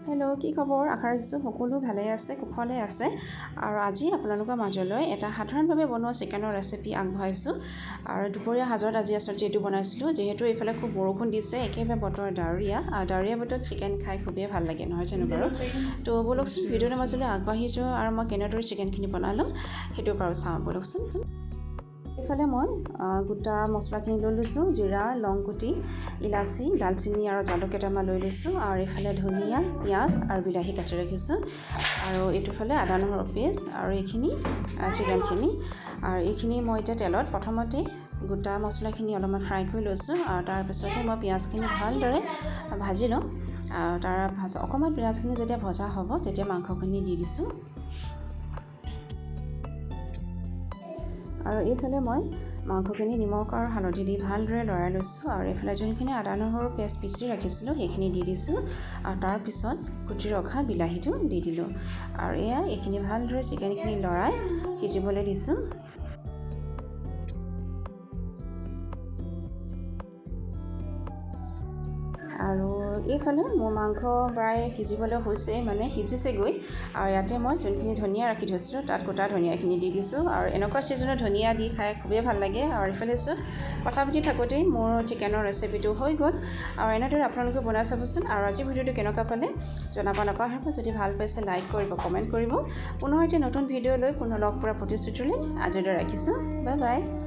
hello' কি খবৰ আশা ৰাখিছোঁ সকলো ভালে আছে কুশলে আছে আৰু আজি আপোনালোকৰ মাজলৈ এটা সাধাৰণভাৱে বনোৱা চিকেনৰ ৰেচিপি আগবঢ়াইছোঁ আৰু দুপৰীয়া সাজত আজি আচলতে এইটো বনাইছিলোঁ যিহেতু এইফালে খুব বৰষুণ দিছে একেবাৰে বতৰ ডাৱৰীয়া আৰু ডাৱৰীয়া বতৰত চিকেন খাই খুবেই ভাল লাগে নহয় জানো বাৰু তো ব'লকচোন ভিডিঅ'ৰ মাজলৈ আগবাঢ়ি যোৱা আৰু মই কেনেদৰে চিকেনখিনি বনালোঁ সেইটো বাৰু চাওঁ ব'লকচোন এইফালে মই গোটা মছলাখিনি লৈ লৈছোঁ জিৰা লংগুটি ইলাচি দালচিনি আৰু জালুক কেইটামান লৈ লৈছোঁ আৰু এইফালে ধনিয়া পিঁয়াজ আৰু বিলাহী কাটি ৰাখিছোঁ আৰু এইটোফালে আদা নহৰু পেষ্ট আৰু এইখিনি চিকেনখিনি আৰু এইখিনি মই এতিয়া তেলত প্ৰথমতে গোটা মছলাখিনি অলপমান ফ্ৰাই কৰি লৈছোঁ আৰু তাৰপিছতে মই পিঁয়াজখিনি ভালদৰে ভাজি লওঁ আৰু তাৰ পাছত অকণমান পিঁয়াজখিনি যেতিয়া ভজা হ'ব তেতিয়া মাংসখিনি দি দিছোঁ আৰু এইফালে মই মাংসখিনি নিমখ আৰু হালধি দি ভালদৰে লৰাই লৈছোঁ আৰু এইফালে যোনখিনি আদা নহৰু পেষ্ট পিচি ৰাখিছিলোঁ সেইখিনি দি দিছোঁ আৰু তাৰপিছত কুটি ৰখা বিলাহীটো দি দিলোঁ আৰু এইখিনি ভালদৰে চিকেনখিনি লৰাই সিজিবলৈ দিছোঁ আৰু এইফালে মোৰ মাংস প্ৰায় সিজিবলৈ হৈছে মানে সিজিছেগৈ আৰু ইয়াতে মই যোনখিনি ধনিয়া ৰাখি থৈছিলোঁ তাত গোটা ধনিয়াখিনি দি দিছোঁ আৰু এনেকুৱা ছিজনত ধনিয়া দি খাই খুবেই ভাল লাগে আৰু এইফালে কথা পাতি থাকোঁতেই মোৰ চিকেনৰ ৰেচিপিটো হৈ গ'ল আৰু এনেদৰে আপোনালোকে বনাই চাবচোন আৰু আজি ভিডিঅ'টো কেনেকুৱা পালে জনাব নাপাহৰিব যদি ভাল পাইছে লাইক কৰিব কমেণ্ট কৰিব পুনৰ এতিয়া নতুন ভিডিঅ' লৈ পুনৰ লগ পোৱাৰ প্ৰতিশ্ৰুতিলৈ আজিলৈ ৰাখিছোঁ বাই বাই